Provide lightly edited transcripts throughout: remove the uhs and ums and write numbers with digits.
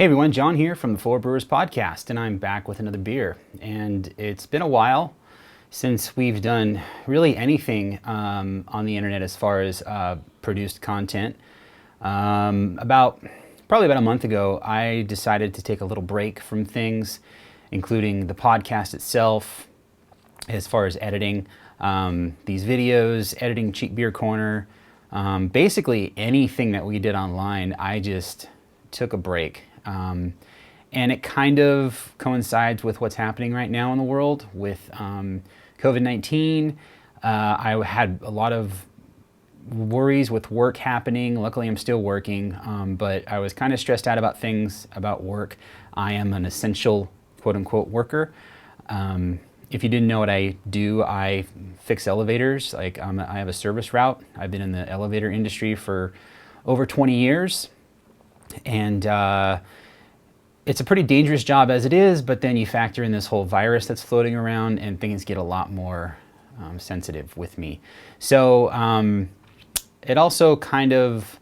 Hey everyone, John here from the Four Brewers Podcast, and I'm back with another beer. And it's been a while since we've done really anything on the internet as far as produced content. Probably about a month ago, I decided to take a little break from things, including the podcast itself, as far as editing these videos, editing Cheap Beer Corner, basically anything that we did online. I just took a break. And it kind of coincides with what's happening right now in the world with COVID-19. I had a lot of worries with work happening. Luckily, I'm still working, but I was kind of stressed out about things about work. I am an essential quote-unquote worker. If you didn't know what I do, I fix elevators. I have a service route. I've been in the elevator industry for over 20 years. And it's a pretty dangerous job as it is, but then you factor in this whole virus that's floating around and things get a lot more sensitive with me. So it also kind of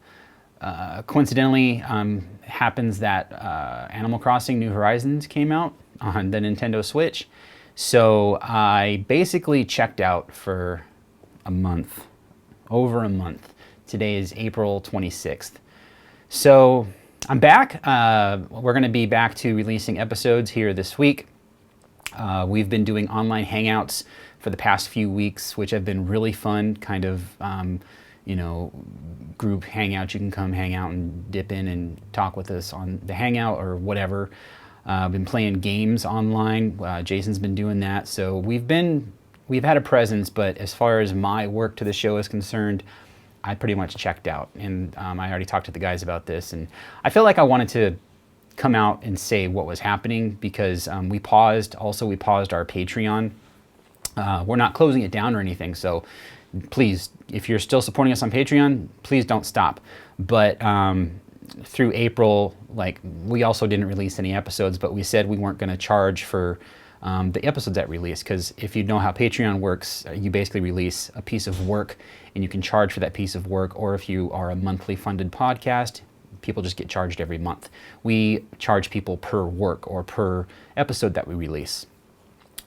coincidentally happens that Animal Crossing New Horizons came out on the Nintendo Switch. So I basically checked out for a month, over a month. Today is April 26th. So I'm back. We're going to be back to releasing episodes here this week. We've been doing online hangouts for the past few weeks, which have been really fun, kind of, group hangouts. You can come hang out and dip in and talk with us on the hangout or whatever. I've been playing games online. Jason's been doing that. So we've had a presence, but as far as my work to the show is concerned, I pretty much checked out, and I already talked to the guys about this, and I feel like I wanted to come out and say what was happening because we paused our Patreon. We're not closing it down or anything, so please, if you're still supporting us on Patreon, please don't stop. But through April, we also didn't release any episodes, but we said we weren't going to charge for the episodes that release, because if you know how Patreon works, you basically release a piece of work and you can charge for that piece of work, or if you are a monthly funded podcast, people just get charged every month. We charge people per work or per episode that we release.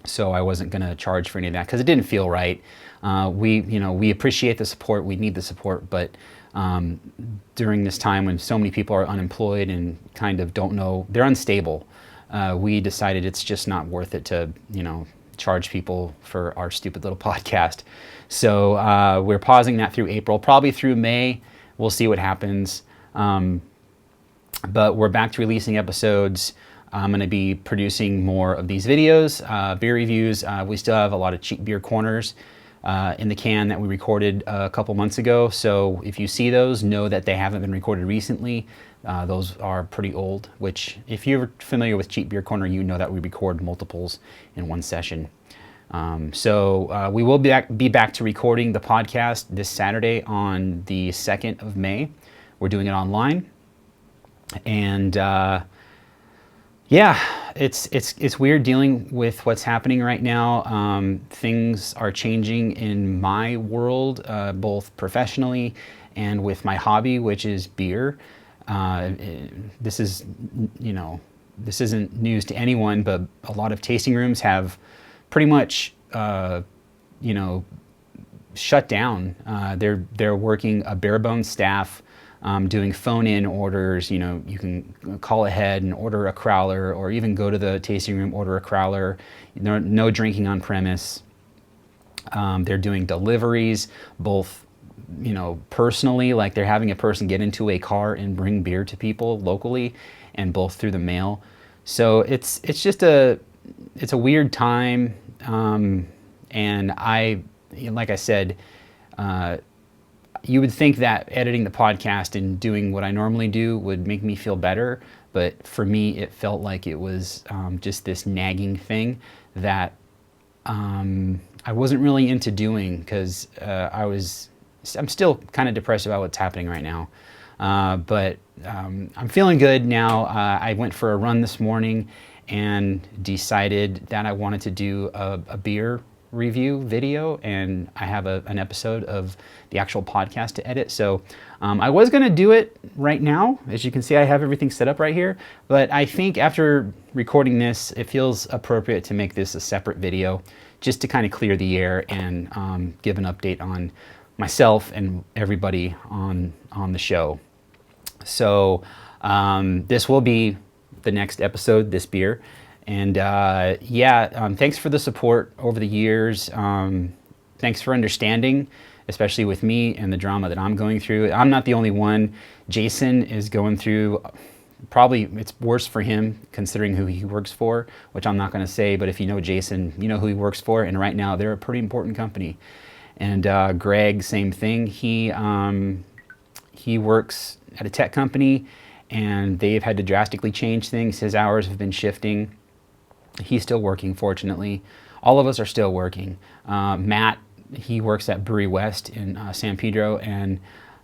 So I wasn't going to charge for any of that because it didn't feel right. We appreciate the support, we need the support, but during this time when so many people are unemployed and kind of don't know, they're unstable, we decided it's just not worth it to, charge people for our stupid little podcast. So we're pausing that through April, probably through May. We'll see what happens. But we're back to releasing episodes. I'm going to be producing more of these videos, beer reviews. We still have a lot of Cheap Beer Corners in the can that we recorded a couple months ago. So if you see those, know that they haven't been recorded recently. Those are pretty old, which if you're familiar with Cheap Beer Corner, you know that we record multiples in one session. So we will be back to recording the podcast this Saturday on the 2nd of May. We're doing it online. And it's weird dealing with what's happening right now. Things are changing in my world, both professionally and with my hobby, which is beer. This isn't news to anyone, but a lot of tasting rooms have pretty much, shut down. They're working a bare bones staff, doing phone-in orders. You can call ahead and order a crowler, or even go to the tasting room, order a crowler. No drinking on premise. They're doing deliveries, both personally, like they're having a person get into a car and bring beer to people locally, and both through the mail. So it's just a weird time, and like I said, you would think that editing the podcast and doing what I normally do would make me feel better, but for me it felt like it was just this nagging thing that I wasn't really into doing, because I'm still kind of depressed about what's happening right now. But I'm feeling good now. I went for a run this morning and decided that I wanted to do a beer review video, and I have an episode of the actual podcast to edit. So I was going to do it right now. As you can see, I have everything set up right here, but I think after recording this, it feels appropriate to make this a separate video just to kind of clear the air and give an update on myself and everybody on the show. So this will be the next episode, this beer. And thanks for the support over the years. Thanks for understanding, especially with me and the drama that I'm going through. I'm not the only one. Jason is going through, probably it's worse for him considering who he works for, which I'm not going to say, but if you know Jason, you know who he works for, and right now they're a pretty important company. And Greg, same thing. He works at a tech company, and they've had to drastically change things. His hours have been shifting. He's still working, fortunately. All of us are still working. Matt, he works at Brewery West in San Pedro, and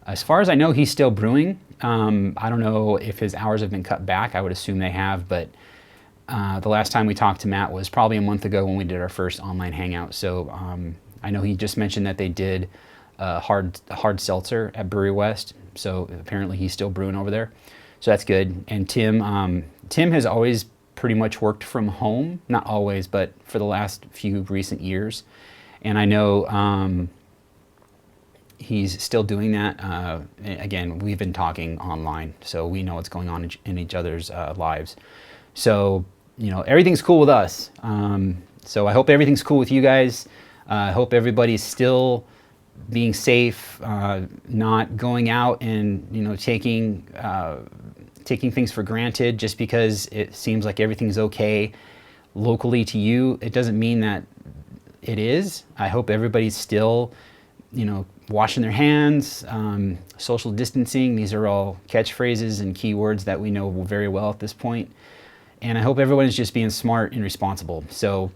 as far as I know, he's still brewing. I don't know if his hours have been cut back. I would assume they have, but the last time we talked to Matt was probably a month ago when we did our first online hangout. So I know he just mentioned that they did hard seltzer at Brewery West, so apparently he's still brewing over there. So that's good. And Tim has always pretty much worked from home. Not always, but for the last few recent years. And I know he's still doing that. Again, we've been talking online, so we know what's going on in each other's lives. So, you know, everything's cool with us. So I hope everything's cool with you guys. I hope everybody's still being safe, not going out and, you know, taking things for granted just because it seems like everything's okay locally to you. It doesn't mean that it is. I hope everybody's still, you know, washing their hands, social distancing. These are all catchphrases and keywords that we know very well at this point. And I hope everyone is just being smart and responsible. So,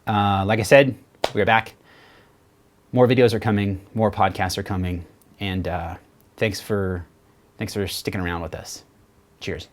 like I said, we're back. More videos are coming, more podcasts are coming, and thanks for sticking around with us. Cheers.